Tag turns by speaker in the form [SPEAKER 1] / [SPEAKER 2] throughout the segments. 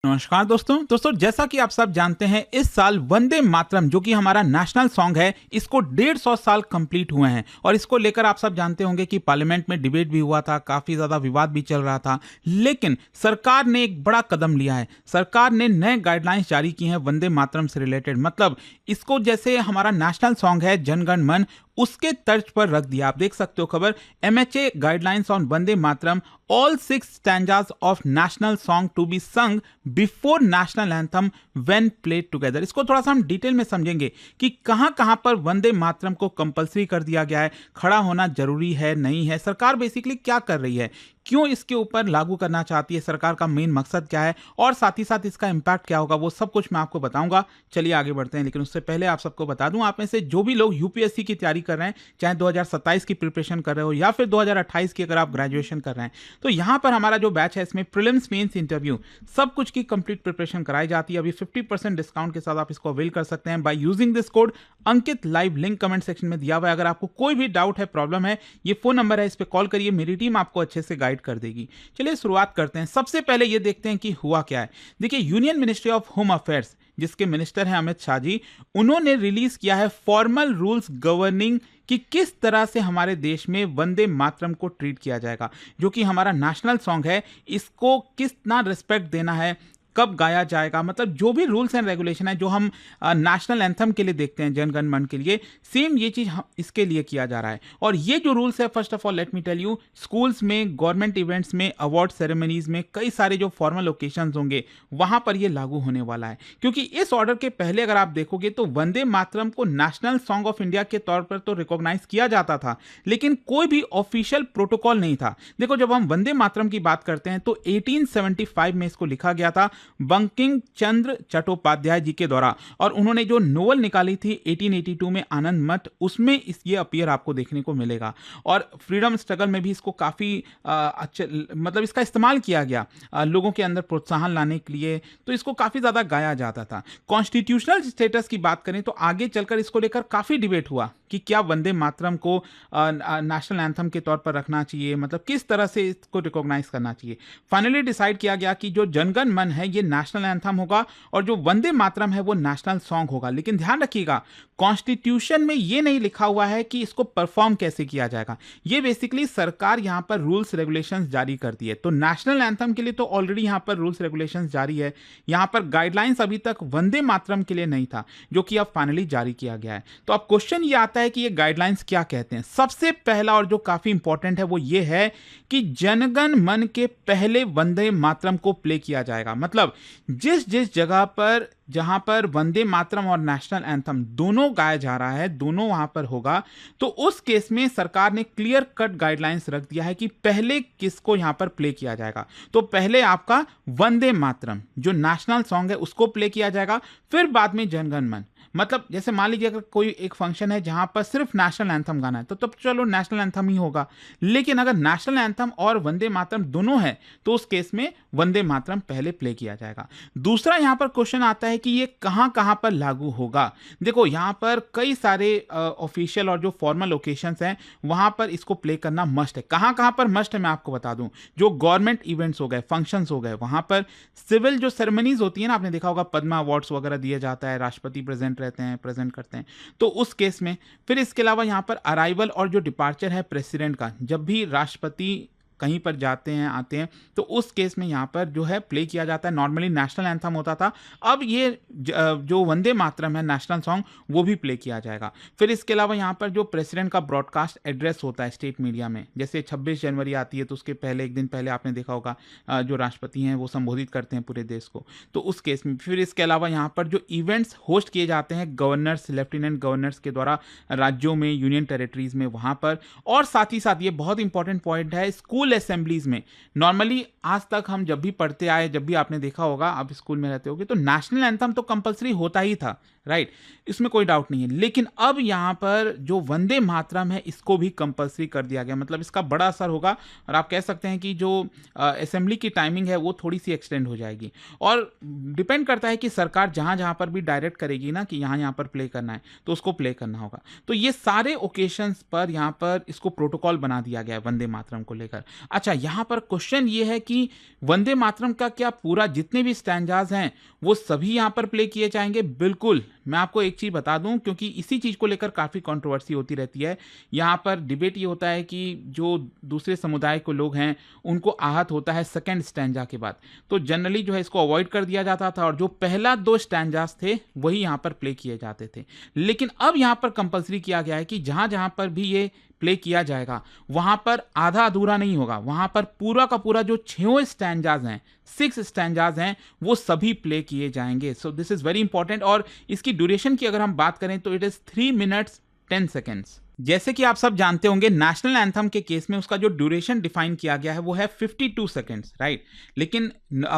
[SPEAKER 1] नमस्कार दोस्तों जैसा कि आप सब जानते हैं इस साल वंदे मातरम जो कि हमारा नेशनल सॉन्ग है इसको 150 साल कंप्लीट हुए हैं और इसको लेकर आप सब जानते होंगे कि पार्लियामेंट में डिबेट भी हुआ था, काफी ज्यादा विवाद भी चल रहा था। लेकिन सरकार ने एक बड़ा कदम लिया है। सरकार ने नए गाइडलाइंस जारी की हैं वंदे मातरम से रिलेटेड। मतलब इसको जैसे हमारा नेशनल सॉन्ग है जन गण मन, उसके तर्ज पर रख दिया। आप देख सकते हो खबर, MHA guidelines on Vande Mataram, all six stanzas of national song to be sung before national anthem when played together। इसको थोड़ा सा हम डिटेल में समझेंगे कि कहां कहां पर वंदे मातरम को कंपलसरी कर दिया गया है, खड़ा होना जरूरी है नहीं है, सरकार बेसिकली क्या कर रही है, क्यों इसके ऊपर लागू करना चाहती है, सरकार का मेन मकसद क्या है और साथ ही साथ इसका इंपैक्ट क्या होगा, वो सब कुछ मैं आपको बताऊंगा। चलिए आगे बढ़ते हैं। लेकिन उससे पहले आप सबको बता दूं, आप में से जो भी लोग यूपीएससी की तैयारी कर रहे हैं, चाहे 2027 की प्रिपरेशन कर रहे हो या फिर 2028 की अगर आप ग्रेजुएशन कर रहे हैं, तो यहां पर हमारा जो बैच है इसमें प्रीलिम्स मेंस इंटरव्यू सब कुछ की कंप्लीट प्रिपरेशन कराई जाती है। अभी 50% डिस्काउंट के साथ आप इसको अवेल कर सकते हैं by using this code Ankit live. Link comment section में दिया हुआ है। अगर आपको कोई भी डाउट है, प्रॉब्लम है, ये फोन नंबर है, इस पर कॉल करिए, मेरी टीम आपको अच्छे से गाइड कर देगी। चलिए शुरुआत करते हैं। सबसे पहले ये देखते हैं कि हुआ क्या है। देखिए, union ministry of home affairs जिसके मिनिस्टर हैं अमित शाह जी, उन्होंने रिलीज किया है फॉर्मल रूल्स गवर्निंग कि किस तरह से हमारे देश में वंदे मातरम को ट्रीट किया जाएगा, जो कि हमारा नेशनल सॉन्ग है, इसको कितना रिस्पेक्ट देना है, कब गाया जाएगा। मतलब जो भी रूल्स एंड रेगुलेशन है जो हम नेशनल एंथम के लिए देखते हैं, जन गण मन के लिए, सेम ये चीज इसके लिए किया जा रहा है। और ये जो रूल्स है, first of all let me tell you, schools में, गवर्नमेंट इवेंट्स में, अवार्ड सेरेमनीज में, कई सारे जो फॉर्मल ओकेजन होंगे वहां पर ये लागू होने वाला है। क्योंकि इस ऑर्डर के पहले अगर आप देखोगे तो वंदे मातरम को नेशनल सॉन्ग ऑफ इंडिया के तौर पर तो रिकॉग्नाइज किया जाता था, लेकिन कोई भी ऑफिशियल प्रोटोकॉल नहीं था। देखो, जब हम वंदे मातरम की बात करते हैं तो 1875 में इसको लिखा गया था बंकिम चंद्र चट्टोपाध्याय जी के द्वारा, और उन्होंने जो नोवेल निकाली थी 1882 में आनंद मठ, उसमें ये अपीयर आपको देखने को मिलेगा। और फ्रीडम स्ट्रगल में भी इसको काफी अच्छा, मतलब इसका इस्तेमाल किया गया लोगों के अंदर प्रोत्साहन लाने के लिए, तो इसको काफी ज्यादा गाया जाता था। कॉन्स्टिट्यूशनल स्टेटस की बात करें तो आगे चलकर इसको लेकर काफी डिबेट हुआ कि क्या वंदे मातरम को नेशनल एंथम के तौर पर रखना चाहिए, मतलब किस तरह से इसको रिकॉग्नाइज करना चाहिए। फाइनली डिसाइड किया गया कि जो जनगण मन है ये नेशनल एंथम होगा और जो वंदे मातरम है वो नेशनल सॉन्ग होगा। लेकिन ध्यान रखिएगा, कॉन्स्टिट्यूशन में ये नहीं लिखा हुआ है कि इसको परफॉर्म कैसे किया जाएगा। ये बेसिकली सरकार यहां पर रूल्स रेगुलेशंस जारी करती है। तो नेशनल एंथम के लिए तो ऑलरेडी यहां पर रूल्स रेगुलेशंस जारी है, यहां पर गाइडलाइंस अभी तक वंदे मातरम के लिए नहीं था, जो कि अब फाइनली जारी किया गया है। तो अब क्वेश्चन ये आता है कि ये गाइडलाइंस क्या कहते हैं। सबसे पहला और जो काफी इंपॉर्टेंट है वो ये है कि जनगण मन के पहले वंदे मातरम को प्ले किया जाएगा। मतलब जिस जिस जगह पर, जहां पर वंदे मातरम और नेशनल एंथम दोनों गाया जा रहा है, दोनों वहां पर होगा, तो उस केस में सरकार ने क्लियर कट गाइडलाइंस रख दिया है कि पहले किसको यहां पर प्ले किया जाएगा। तो पहले आपका वंदे मातरम जो नेशनल सॉन्ग है उसको प्ले किया जाएगा, फिर बाद में जनगण मन। मतलब जैसे मान लीजिए अगर कोई एक फंक्शन है जहां पर सिर्फ नेशनल एंथम गाना है तो तब चलो नेशनल एंथम ही होगा। लेकिन अगर नेशनल एंथम और वंदे मातरम दोनों है तो उस केस में वंदे मातरम पहले प्ले किया जाएगा। दूसरा यहां पर क्वेश्चन आता है कि ये कहां कहां पर लागू होगा। देखो, यहां पर कई सारे ऑफिशियल और जो फॉर्मल ओकेशंस हैं वहां पर इसको प्ले करना मस्ट है। कहां कहां पर मस्ट है मैं आपको बता दूं। जो गवर्नमेंट इवेंट्स हो गए, फंक्शंस हो गए, वहां पर सिविल जो सेरेमनीज होती है ना, आपने देखा होगा पद्मा अवार्ड्स वगैरह दिया जाता है, राष्ट्रपति प्रेजेंट करते हैं, तो उस केस में। फिर इसके अलावा यहां पर अराइवल और जो डिपार्चर है प्रेसिडेंट का, जब भी राष्ट्रपति कहीं पर जाते हैं, आते हैं, तो उस केस में यहां पर जो है प्ले किया जाता है। नॉर्मली नेशनल एंथम होता था, अब ये जो वंदे मातरम है नेशनल सॉन्ग वो भी प्ले किया जाएगा। फिर इसके अलावा यहां पर जो प्रेसिडेंट का ब्रॉडकास्ट एड्रेस होता है स्टेट मीडिया में, जैसे 26 जनवरी आती है तो उसके पहले एक दिन पहले आपने देखा होगा जो राष्ट्रपति हैं वो संबोधित करते हैं पूरे देश को, तो उस केस में। फिर इसके अलावा यहाँ पर जो इवेंट्स होस्ट किए जाते हैं गवर्नर्स, लेफ्टिनेंट गवर्नर्स के द्वारा राज्यों में, यूनियन टेरिटरीज में, वहां पर। और साथ ही साथ ये बहुत इंपॉर्टेंट पॉइंट है, स्कूल असेंबलीज में नॉर्मली आज तक हम जब भी पढ़ते आए, जब भी आपने देखा होगा, आप स्कूल में रहते होगे, तो नेशनल एंथम तो कंपलसरी होता ही था, राइट, इसमें कोई डाउट नहीं है। लेकिन अब यहां पर जो वंदे मातरम है इसको भी कंपलसरी कर दिया गया। मतलब इसका बड़ा असर होगा और आप कह सकते हैं कि जो असेंबली की टाइमिंग है वो थोड़ी सी एक्सटेंड हो जाएगी। और डिपेंड करता है कि सरकार जहां जहां पर भी डायरेक्ट करेगी ना कि यहां पर प्ले करना है तो उसको प्ले करना होगा। तो ये सारे ओकेशंस पर यहां पर इसको प्रोटोकॉल बना दिया गया है वंदे मातरम को लेकर। अच्छा, यहाँ पर क्वेश्चन ये है कि वंदे मातरम का क्या पूरा जितने भी स्टैंजाज हैं वो सभी यहाँ पर प्ले किए जाएंगे? बिल्कुल। मैं आपको एक चीज़ बता दूं, क्योंकि इसी चीज़ को लेकर काफ़ी कंट्रोवर्सी होती रहती है। यहाँ पर डिबेट ये होता है कि जो दूसरे समुदाय के लोग हैं उनको आहत होता है सेकंड स्टैंजा के बाद, तो जनरली जो है इसको अवॉइड कर दिया जाता था और जो पहला 2 स्टैंजास थे वही यहाँ पर प्ले किए जाते थे। लेकिन अब यहाँ पर कंपल्सरी किया गया है कि जहाँ जहाँ पर भी ये प्ले किया जाएगा वहां पर आधा अधूरा नहीं होगा, वहां पर पूरा का पूरा जो 6 स्टैंजाज हैं, 6 स्टैंजाज हैं, वो सभी प्ले किए जाएंगे। So this is very important. और इसकी ड्यूरेशन की अगर हम बात करें तो इट इज 3 मिनट्स 10 सेकेंड्स। जैसे कि आप सब जानते होंगे नेशनल एंथम के केस में उसका जो ड्यूरेशन डिफाइन किया गया है वो है 52 सेकेंड्स, राइट। लेकिन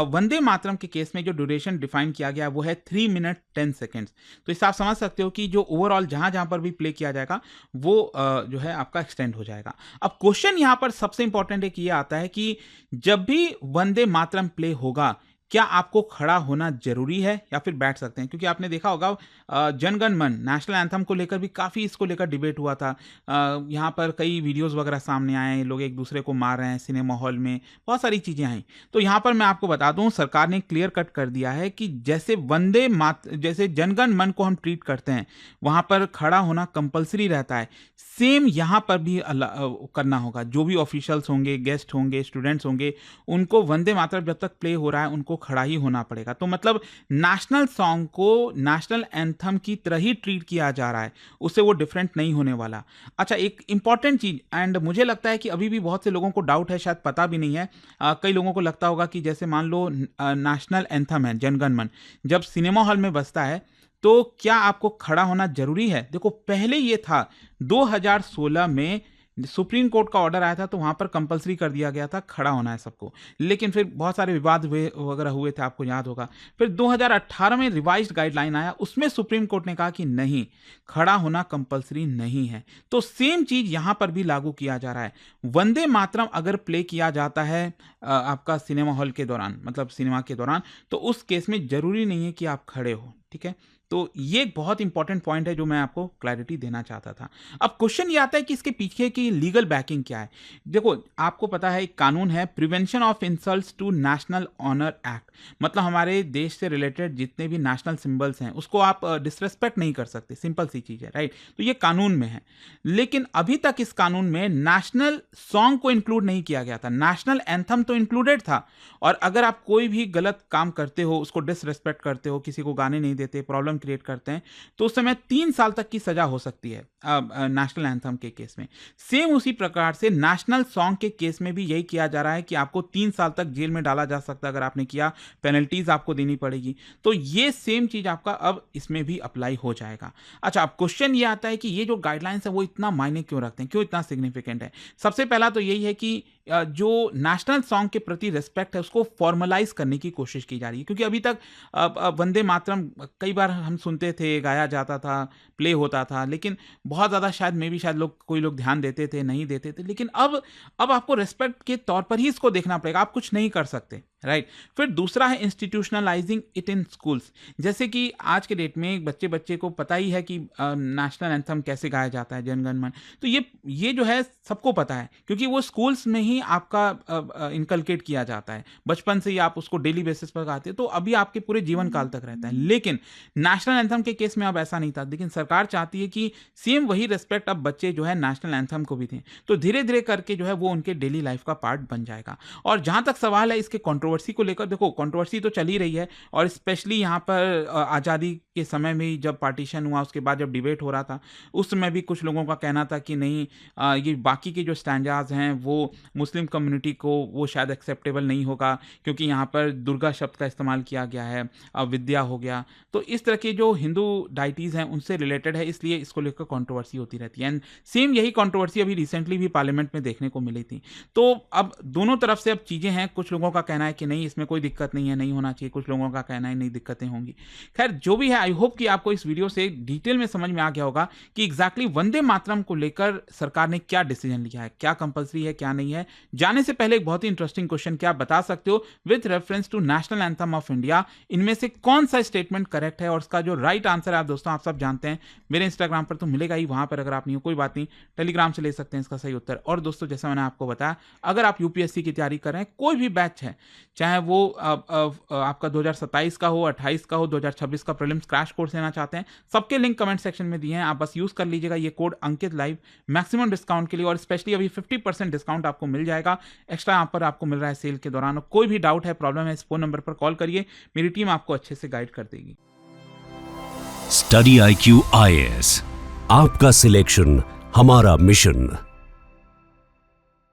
[SPEAKER 1] वंदे मातरम के केस में जो ड्यूरेशन डिफाइन किया गया है वो है 3 मिनट 10 सेकेंड्स। तो इससे आप समझ सकते हो कि जो ओवरऑल जहां जहां पर भी प्ले किया जाएगा वो जो है आपका एक्सटेंड हो जाएगा। अब क्वेश्चन यहां पर सबसे इंपॉर्टेंट एक ये आता है कि जब भी वंदे मातरम प्ले होगा क्या आपको खड़ा होना जरूरी है या फिर बैठ सकते हैं? क्योंकि आपने देखा होगा जन गण मन नेशनल एंथम को लेकर भी काफ़ी इसको लेकर डिबेट हुआ था। यहाँ पर कई वीडियोस वगैरह सामने आए, लोग एक दूसरे को मार रहे हैं सिनेमा हॉल में, बहुत सारी चीज़ें आई। तो यहाँ पर मैं आपको बता दूँ, सरकार ने क्लियर कट कर दिया है कि जैसे जैसे जनगण मन को हम ट्रीट करते हैं वहाँ पर खड़ा होना कंपल्सरी रहता है, सेम यहाँ पर भी करना होगा। जो भी ऑफिशियल्स होंगे, गेस्ट होंगे, स्टूडेंट्स होंगे, उनको वंदे मातरम जब तक प्ले हो रहा है उनको खड़ा ही होना पड़ेगा। तो मतलब नेशनल सॉन्ग को नेशनल एंथम की तरह ही ट्रीट किया जा रहा है, उससे वो डिफरेंट नहीं होने वाला। अच्छा, एक इंपॉर्टेंट चीज, एंड मुझे लगता है कि अभी भी बहुत से लोगों को डाउट है, शायद पता भी नहीं है। कई लोगों को लगता होगा कि जैसे मान लो नेशनल एंथम है जनगण मन, जब सिनेमा हॉल में बजता है तो क्या आपको खड़ा होना जरूरी है? देखो, पहले ये था 2016 में सुप्रीम कोर्ट का ऑर्डर आया था तो वहां पर कंपलसरी कर दिया गया था खड़ा होना है सबको, लेकिन फिर बहुत सारे विवाद हुए वगैरह हुए थे, आपको याद होगा। फिर 2018 में रिवाइज्ड गाइडलाइन आया, उसमें सुप्रीम कोर्ट ने कहा कि नहीं, खड़ा होना कंपलसरी नहीं है। तो सेम चीज यहां पर भी लागू किया जा रहा है। वंदे मातरम अगर प्ले किया जाता है आपका सिनेमा हॉल के दौरान, मतलब सिनेमा के दौरान, तो उस केस में जरूरी नहीं है कि आप खड़े हो, ठीक है। तो ये एक बहुत इंपॉर्टेंट पॉइंट है जो मैं आपको क्लैरिटी देना चाहता था। अब क्वेश्चन ये आता है कि इसके पीछे की लीगल बैकिंग क्या है। देखो, आपको पता है एक कानून है prevention of insults to national honour act, मतलब हमारे देश से रिलेटेड जितने भी नेशनल सिंबल्स हैं उसको आप डिसरेस्पेक्ट नहीं कर सकते, सिंपल सी चीज है, राइट। तो ये कानून में है, लेकिन अभी तक इस कानून में नेशनल सॉन्ग को इंक्लूड नहीं किया गया था। नेशनल एंथम तो इंक्लूडेड था, और अगर आप कोई भी गलत काम करते हो, उसको डिसरेस्पेक्ट करते हो, किसी को गाने नहीं देते, प्रॉब्लम क्रिएट करते हैं, तो उस समय 3 साल तक की सजा हो सकती है नेशनल एंथम के केस में। सेम उसी प्रकार से नेशनल सॉन्ग के केस में भी यही किया जा रहा है कि आपको 3 साल तक जेल में डाला जा सकता है अगर आपने किया, पेनल्टीज आपको देनी पड़ेगी। तो ये सेम चीज आपका अब इसमें भी अप्लाई हो जाएगा। अच्छा, अब क्वेश्चन ये आता है कि ये जो गाइडलाइंस है वो इतना मायने क्यों रखते हैं, क्यों इतना सिग्निफिकेंट है? सबसे पहला तो यही है कि जो नेशनल सॉन्ग के प्रति रिस्पेक्ट है उसको फॉर्मलाइज करने की कोशिश की जा रही है, क्योंकि अभी तक वंदे मातरम कई बार हम सुनते थे, गाया जाता था, प्ले होता था, लेकिन बहुत ज़्यादा शायद कोई लोग ध्यान देते थे, नहीं देते थे। लेकिन अब आपको रिस्पेक्ट के तौर पर ही इसको देखना पड़ेगा, आप कुछ नहीं कर सकते, राइट। फिर दूसरा है इंस्टीट्यूशनलाइजिंग इट इन स्कूल्स। जैसे कि आज के डेट में बच्चे को पता ही है कि नेशनल एंथम कैसे गाया जाता है, जनगण मन, तो ये जो है सबको पता है, क्योंकि वो स्कूल्स में ही आपका इनकलकेट किया जाता है, बचपन से ही आप उसको डेली बेसिस पर गाते हैं, तो अभी आपके पूरे जीवन काल तक रहता है। लेकिन नेशनल एंथम के केस में अब ऐसा नहीं था, लेकिन सरकार चाहती है कि सेम वही रिस्पेक्ट अब बच्चे जो है नेशनल एंथम को भी दें, तो धीरे धीरे करके जो है वो उनके डेली लाइफ का पार्ट बन जाएगा। और जहां तक सवाल है इसके कंट्रोवर्सी को लेकर, देखो कंट्रोवर्सी तो चल ही रही है, और स्पेशली यहाँ पर आज़ादी के समय में जब पार्टीशन हुआ उसके बाद जब डिबेट हो रहा था, उस समय भी कुछ लोगों का कहना था कि नहीं, ये बाकी के जो स्टैंजाज हैं वो मुस्लिम कम्युनिटी को वो शायद एक्सेप्टेबल नहीं होगा, क्योंकि यहाँ पर दुर्गा शब्द का इस्तेमाल किया गया है, विद्या हो गया, तो इस तरह के जो हिंदू डाइटीज़ हैं उनसे रिलेटेड है, इसलिए इसको लेकर कंट्रोवर्सी होती रहती है। एंड सेम यही कंट्रोवर्सी अभी रिसेंटली भी पार्लियामेंट में देखने को मिली थी। तो अब दोनों तरफ से अब चीज़ें हैं, कुछ लोगों का कहना है कि नहीं इसमें कोई दिक्कत नहीं है, नहीं होना चाहिए, कुछ लोगों का कहना है नहीं दिक्कतें होंगी। खैर जो भी है, आई होप कि आपको इस वीडियो से डिटेल में समझ में आ गया होगा कि एग्जैक्टली वंदे मातरम को लेकर सरकार ने क्या डिसीजन लिया है, क्या कंपलसरी है क्या नहीं है। जाने से पहले एक बहुत ही इंटरेस्टिंग क्वेश्चन, क्या आप बता सकते हो with reference to national anthem of India इनमें से कौन सा स्टेटमेंट करेक्ट है? और उसका जो राइट आंसर है आप दोस्तों आप सब जानते हैं, मेरे इंस्टाग्राम पर तो मिलेगा ही, वहां पर अगर आप नहीं हो कोई बात नहीं, टेलीग्राम से ले सकते हैं इसका सही उत्तर। और दोस्तों जैसा मैंने आपको बताया, अगर आप यूपीएससी की तैयारी कर रहे हैं, कोई भी बैच है, चाहे वो आपका 2027 का हो, 28 का हो, 2026 का प्रीलिम्स क्रैश कोर्स लेना चाहते हैं, सबके लिंक कमेंट सेक्शन में दिए हैं, आप बस यूज कर लीजिएगा ये कोड अंकित लाइव मैक्सिमम डिस्काउंट के लिए। और स्पेशली अभी 50% डिस्काउंट आपको मिल जाएगा एक्स्ट्रा, यहाँ पर आपको मिल रहा है सेल के दौरान। और कोई भी डाउट है, प्रॉब्लम है, इस फोन नंबर पर कॉल करिए, मेरी टीम आपको अच्छे से गाइड कर देगी।
[SPEAKER 2] स्टडी IQ IAS, आपका सिलेक्शन हमारा मिशन।